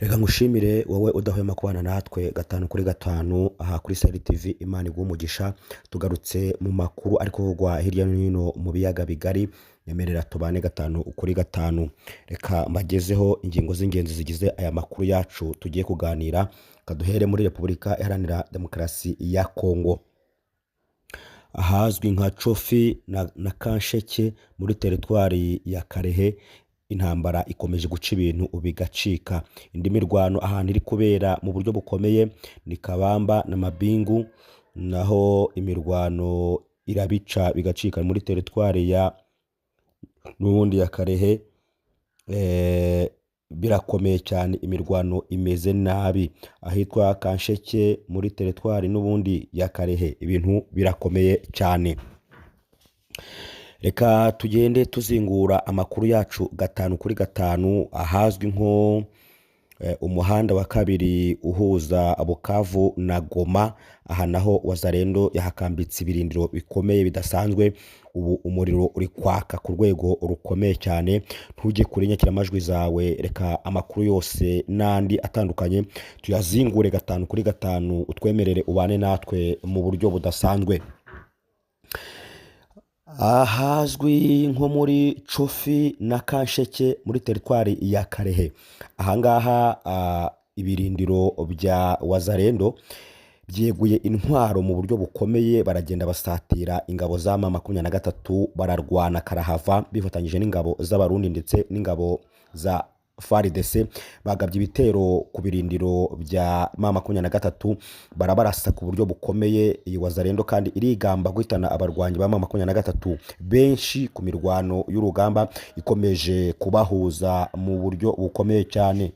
Reka ngushimire wowe udahwema kubana natwe gatanu kuri gatanu aha kuri Sahel TV. Imana iguhe umugisha. Tugarutse mu makuru ariko kuvugwa hirya no hino mu biyaga bigari. Nyemerera tubane gatanu kuri gatanu. Reka mbagezeho ingingo z'ingenzi zigize aya makuru yacu tugiye kuganira. Kaduhere muri Repubulika Iharanira Demokarasi ya Kongo. Ahazwi nka Chofi na Kansheke muri teritwari ya Karehe, intambara ikomeje guca ibintu bigacika. Indi mirwano ahantu iri kubera mu buryo bukomeye ni Kabamba na Mabingu, naho imirwano irabica bigacika muri teritwari ya n'ubundi ya Karehe. Birakomeye cyane, imirwano imeze nabi. Ahitwa Kansheke muri teritwari n'ubundi ya Karehe ibintu birakomeye cyane. Reka tugende tuzingura amakuru yacu gatanu kuri gatanu. Ahazwi nko umuhanda wa kabiri uhuza Bukavu na Goma, aha naho Wazalendo yahakambitse ibirindiro bikomeye bidasanzwe. Ubu umuriro uri kwaka ku rwego rukomeye cyane. Ntujye kuri nyakiramajwi zawe, reka amakuru yose n'andi atandukanye tuyazingure gatanu kuri gatanu, utwemerere ubane natwe mu buryo budasanzwe. Ahazwi nko muri Chofi na Kansheke muri teritwari ya Karehe, ahangaha ibirindiro bya Wazalendo byeguye intwaro mu buryo bukomeye, baragenda basatira ingabo za M23, bararwana karahava bifatanyije n'ingabo z'abarundi ndetse n'ingabo za FARDC. Bagabye ibitero ku birindiro bya M23, barabarasa ku buryo bukomeye. Iyi Wazalendo kandi irigamba guhitana abarwanyi ba M23 benshi ku mirwano y'urugamba ikomeje kubahuza mu buryo bukomeye cyane.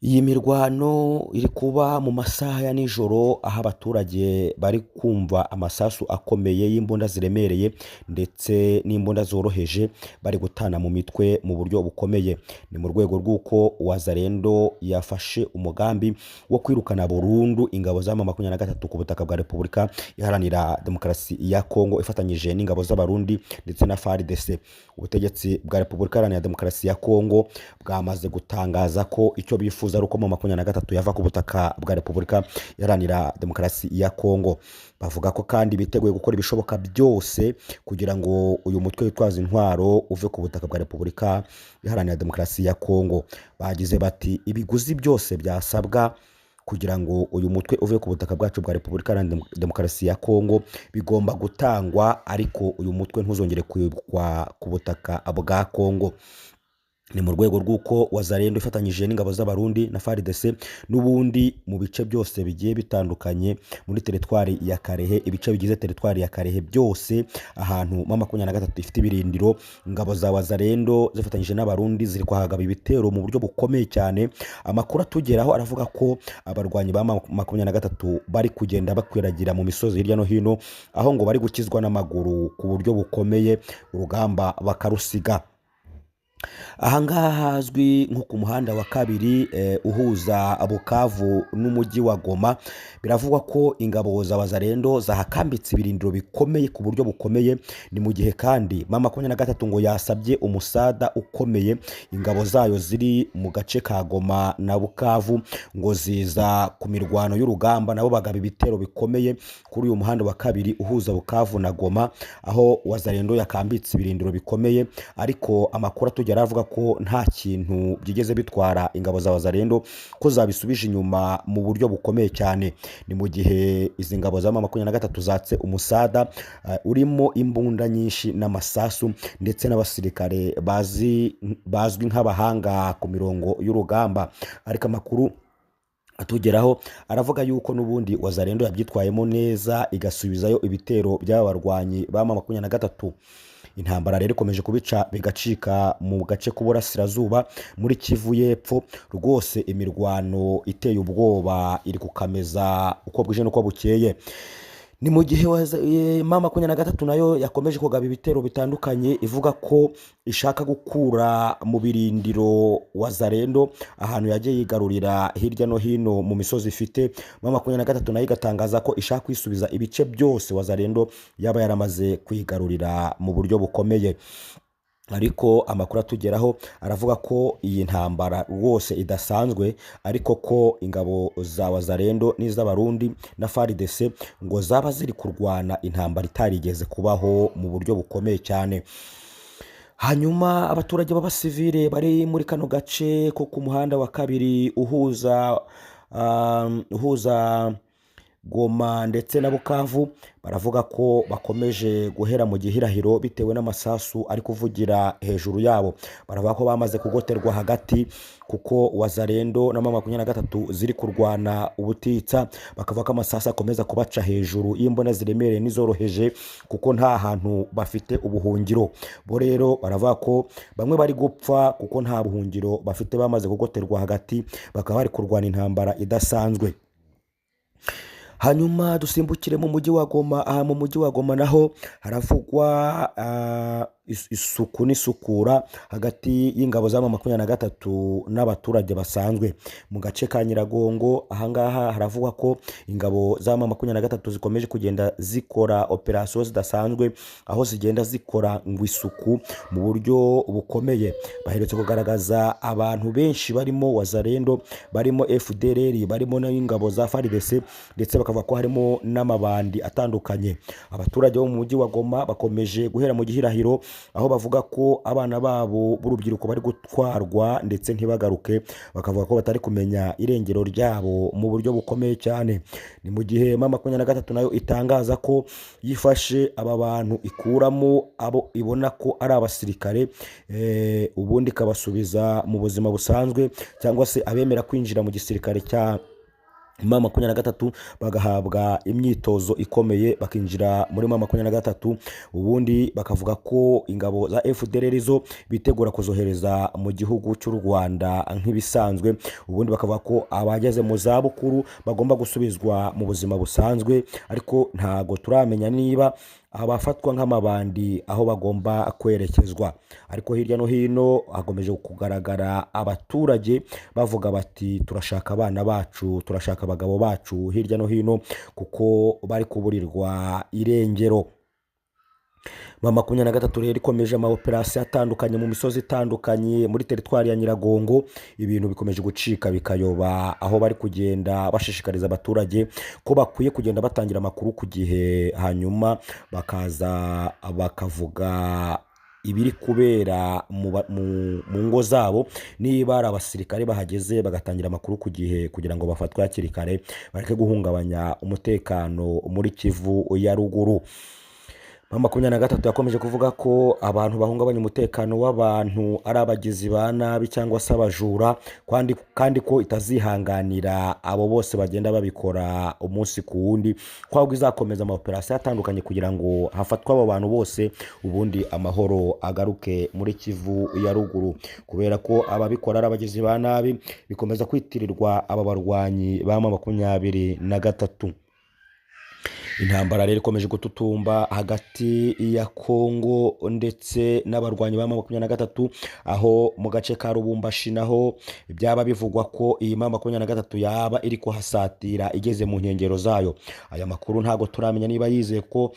Iyi mirwano iri kuba mu masaha ya nijoro, aho abaturage bari kumva amasasu akomeye y'imbunda ziremereye ndetse n'imbunda zoroheje, bari gutana mu mitwe mu buryo bukomeye. Ni mu rwego rw'uko Wazalendo yafashe umugambi wo kwirukana burundu ingabo za M23 ku butaka bwa Repubulika Iharanira Demokarasi ya Kongo ifatanyije n'ingabo z'abarundi ndetse na FARDC. Ubutegetsi bwa Repubulika Iharanira Demokarasi ya Kongo bwamaze gutangaza ko icyo bifuza ari uko M23 yava ku butaka bwa Repubulika Iharanira Demokarasi ya Kongo. Bavuga ko kandi biteguye gukora ibishoboka byose kugira ngo uyu mutwe witwaza intwaro uve ku butaka bwa Repubulika Iharanira Demokarasi ya Kongo. Bagize bati ibiguzi byose byasabwa kugira ngo uyu mutwe uve ku butaka bwacu bwa Repubulika Iharanira Demokarasi ya Kongo bigomba gutangwa, ariko uyu mutwe ntuzongere kwibukwa ku butaka bwa Kongo. Ni mu rwego rw'uko Wazalendo ifatanyije n'ingabo z'abarundi na FARDC n'ubundi mu bice byose bigiye bitandukanye muri teritwari ya Karehe, ibice bigize teritwari ya Karehe byose ahantu M23 ifite ibirindiro, ingabo za Wazalendo zifatanyije n'abarundi ziri kwahagaba ibitero mu buryo bukomeye cyane. Amakuru atugeraho aravuga ko abarwanyi ba M23 bari kugenda bakwiragira mu misozi hirya no hino, aho ngo bari gukizwa n'amaguru ku buryo bukomeye, urugamba bakarusiga. Ahangaha hazwi nko ku muhanda wa kabiri uhuza Bukavu n'umujyi wa Goma, biravugwa ko ingabo za Wazalendo zahakambitse ibirindiro bikomeye ku buryo bukomeye. Ni mu gihe kandi M23 ngo yasabye umusada ukomeye ingabo zayo ziri mu gace ka Goma na Bukavu, ngo ziza ku mirwano y'urugamba, nabo bagaba ibitero bikomeye kuri uyu muhanda wa kabiri uhuza Bukavu na Goma, aho Wazalendo yakambitse ibirindiro bikomeye. Ariko amakuru atugera aravuga ko nta kintu byigeze bitwara ingabo za Wazalendo, ko zabisubije inyuma mu buryo bukomeye cyane. Ni mu gihe izi ngabo za M23 zatse umusada urimo imbunda nyinshi n'amasasu ndetse n'abasirikare bazwi nk'abahanga ku mirongo y'urugamba. Ariko amakuru atugeraho aravuga yuko n'ubundi Wazalendo yabyitwayemo neza, igasubizayo ibitero by'abarwanyi ba M23. Intambara rero ikomeje kubica bigacika mu gace k'uburasirazuba muri Kivu y'Epfo. Rwose imirwano iteye ubwoba iri kukameza uko bwije n'uko bukeye. Ni mu gihe M23 nayo yakomeje kugaba ibitero bitandukanye, ivuga ko ishaka gukura mu birindiro Wazalendo ahantu yagiye yigarurira hirya no hino mu misozi ifite. M23 nayo igatangaza ko ishaka kwisubiza ibice byose Wazalendo yaba yaramaze kwigarurira mu buryo bukomeye. ariko amakuru atugeraho aravuga ko iyi ntambara rwose idasanzwe, ariko ko ingabo za wazarendo n'iz'abarundi na FARDC ngo zaba ziri kurwana intambara itarigeze kubaho mu buryo bukomeye cyane. Hanyuma abaturage b'abasivile bari muri kano gace ko ku muhanda wa kabiri uhuza Goma ndetse na Bukavu baravuga ko bakomeje guhera mu gihirahiro bitewe n'amasasu ari kuvugira hejuru yabo. Baravuga ko bamaze kugoterwa hagati kuko wazarendo na M23 ziri kurwana ubutitsa, bakavuga ko amasasu akomeza kubaca hejuru y'imbona ziremereye n'izoroheje kuko nta hantu bafite ubuhungiro. Bo rero baravuga ko bamwe bari gupfa kuko nta buhungiro bafite, bamaze kugoterwa hagati, bakaba bari kurwana intambara idasanzwe. Hanyuma dusimbukire mu mujyi wa Goma. Aha mu mujyi wa Goma naho haravugwa isuku n'isukura hagati y'ingabo za M23 n'abaturage basanzwe mu gace ka Nyiragongo. Ahangaha haravugwa ko ingabo za M23 zikomeje kugenda zikora operasiyo zidasanzwe, aho zigenda zikora ngo isuku mu buryo bukomeye. Baherutse kugaragaza abantu benshi barimo wazarendo, barimo FDLR, barimo n'ingabo za FARDC, ndetse bakavuga ko harimo n'amabandi atandukanye. Abaturage bo mu mujyi wa Goma bakomeje guhera mu gihirahiro, aho bavuga ko abana babo b'urubyiruko bari gutwarwa ndetse ntibagaruke, bakavuga ko batari kumenya irengero ryabo mu buryo bukomeye cyane. Ni mu gihe M23 nayo itangaza ko yifashe aba bantu ikuramo abo ibona ko ari abasirikare, ubundi ikabasubiza mu buzima busanzwe, cyangwa se abemera kwinjira mu gisirikare cya M23 bagahabwa imyitozo ikomeye bakinjira muri M23, ubundi bakavuga ko ingabo za FDLR zo bitegura kuzohereza mu gihugu cy'u Rwanda nk'ibisanzwe. Ubundi bakavuga ko abageze mu zabukuru bagomba gusubizwa mu buzima busanzwe, ariko ntago turamenya niba abafatwa nk'amabandi aho bagomba kwerekezwa. Ariko hirya no hino hakomeje kugaragara abaturage bavuga bati turashaka abana bacu, turashaka abagabo bacu hirya no hino kuko bari kuburirwa irengero. M23 rero ikomeje ama operasiyo atandukanye mu misozi itandukanye muri teritwari ya Nyiragongo. Ibintu bikomeje gucika bikayoba, aho bari kugenda bashishikariza abaturage ko bakwiye kugenda batangira amakuru ku gihe, hanyuma bakaza bakavuga ibiri kubera mu ngo zabo. Niba ari abasirikare bahageze bagatangira amakuru ku gihe kugira ngo bafatwe hakiri kare, bareke guhungabanya umutekano muri Kivu ya ruguru. M23 yakomeje kuvuga ko abantu bahungabanya umutekano w'abantu ari abagizi ba nabi cyangwa se abajura, kandi ko itazihanganira abo bose bagenda babikora umunsi ku wundi, ko ahubwo izakomeza ama operasiyo atandukanye kugira ngo hafatwe abo bantu bose, ubundi amahoro agaruke muri Kivu ya ruguru. Kubera ko ababikora ari abagizi ba nabi, bikomeza kwitirirwa aba barwanyi ba M23. Intambara rero ikomeje gututumba hagati ya Kongo ndetse n'abarwanyi ba M23, aho mu gace ka Lubumbashi naho byaba bivugwa ko iyi M23 yaba iri kuhasatira igeze mu nkengero zayo. Aya makuru ntago turamenya niba yizeye ko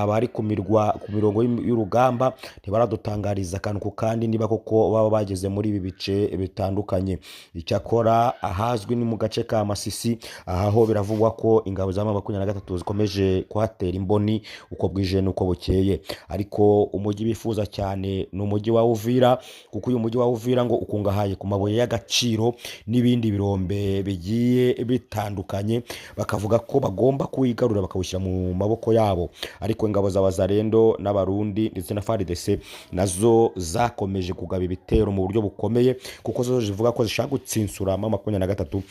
bari ku mirongo y'urugamba, ntibaradutangariza akantu ku kandi niba koko baba bageze muri ibi bice bitandukanye. Icyakora ahazwi ni mu gace ka Masisi, aho biravugwa ko ingabo za M23 zikomeje kuhatera imboni uko bwije nuko bukeye. Ariko umujyi bifuza cyane ni umujyi wa Uvira, kuko uyu mujyi wa Uvira ngo ukungahaye ku mabuye y'agaciro n'ibindi birombe bigiye bitandukanye, bakavuga ko bagomba kuyigarura bakawushyira mu maboko yabo. Ariko ingabo za wazarendo n'abarundi ndetse na FARDC nazo zakomeje kugaba ibitero mu buryo bukomeye, kuko zo zivuga ko zishaka gutsinsura M23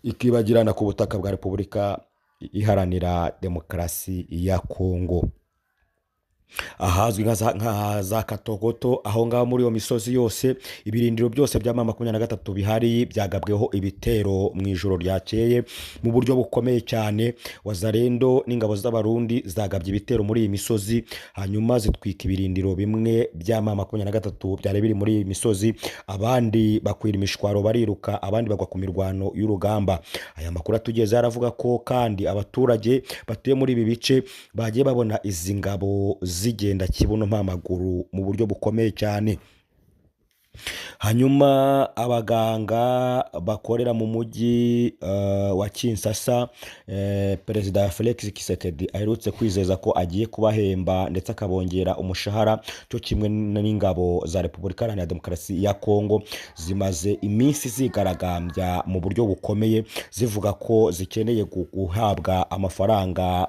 ikibagirana ku butaka bwa Repubulika Iharanira Demokarasi ya Kongo. Ahazwi nka za Katogoto, aho ngaho muri iyo misozi yose ibirindiro byose bya M23 bihari byagabweho ibitero mu ijoro ryakeye mu buryo bukomeye cyane. Wazarendo n'ingabo z'abarundi zagabye ibitero muri iyi misozi, hanyuma zitwika ibirindiro bimwe bya M23 byari biri muri iyi misozi, abandi bakwira imishwaro bariruka, abandi bagwa ku mirwano y'urugamba. Aya makuru atugeze aravuga ko kandi abaturage batuye muri ibi bice bagiye babona izi ngabo zigenda kibuno mpamaguru mu buryo bukomeye cyane. Hanyuma abaganga bakorera mu mujyi wa Kinshasa, perezida Felix Tshisekedi aherutse kwizeza ko agiye kubahemba ndetse akabongera umushahara, cyo kimwe n'ingabo za Repubulika Iharanira Demokarasi ya Kongo zimaze iminsi zigaragambya mu buryo bukomeye zivuga ko zikeneye guhabwa amafaranga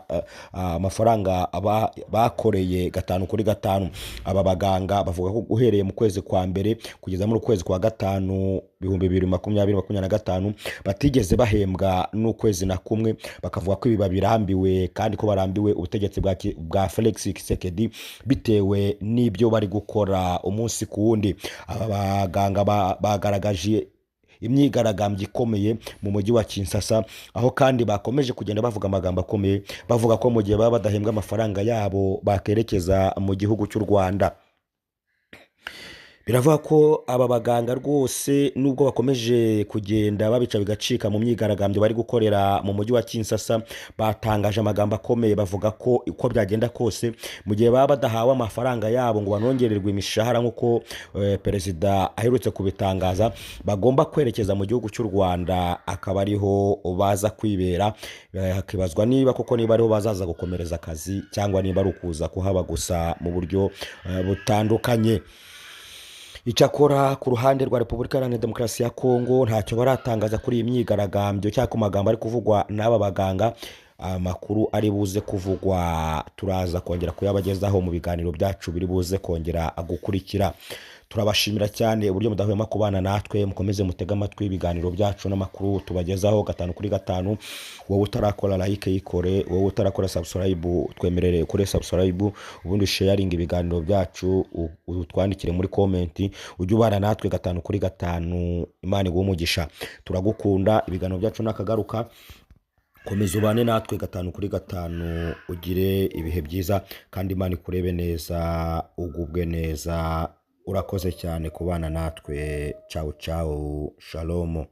bakoreye 5/5. Aba baganga bavuga ko uhereye mu kwezi kwa mbere kugeza muri ukwezi kwa gatanu 2025 batigeze bahembwa n'ukwezi na kumwe, bakavuga ko ibi babirambiwe kandi ko barambiwe ubutegetsi bwa Felix Tshisekedi bitewe n'ibyo bari gukora umunsi ku wundi. Aba baganga bagaragaje imyigaragambyo ikomeye mu mujyi wa Kinshasa, aho kandi bakomeje kugenda bavuga amagambo akomeye bavuga ko mu gihe baba badahembwa amafaranga yabo bakerekeza mu gihugu cy'u Rwanda. Biravuga ko aba baganga rwose nubwo bakomeje kugenda babica bigacika mu myigaragambyo bari gukorera mu mujyi wa Kinshasa, batangaje amagambo akomeye bavuga ko uko byagenda kose mu gihe baba badahawe amafaranga yabo ngo banongererwe imishahara nk'uko perezida aherutse kubitangaza, bagomba kwerekeza mu gihugu cy'u Rwanda akaba ariho baza kwibera. Hakibazwa niba ariho bazaza gukomereza akazi cyangwa niba ari ukuza kuhaba gusa mu buryo butandukanye. Icyakora ku ruhande rwa Repubulika Iharanira Demokarasi ya Kongo ntacyo baratangaza kuri iyi myigaragambyo cyangwa ku magambo ari kuvugwa n'aba baganga. Amakuru ari buze kuvugwa turaza kongera kuyabagezaho mu biganiro byacu biri buze kongera gukurikira. Turabashimira cyane uburyo mudahwema kubana natwe, mukomeze mutega amatwi ibiganiro byacu n'amakuru tubagezaho 5/5. Wowe utarakora like yikore, wowe utarakora subscribe twemerere kuri subscribe, ubundi sharing ibiganiro byacu utwandikire muri comment, ujye ubana natwe 5/5. Imana iguhe umugisha, turagukunda. Ibiganiro byacu nakagaruka, komeza ubane natwe 5/5, ugire ibihe byiza kandi Imana ikurebe neza, ugubwe neza. Urakoze cyane kubana natwe. Ciao ciao, shalom.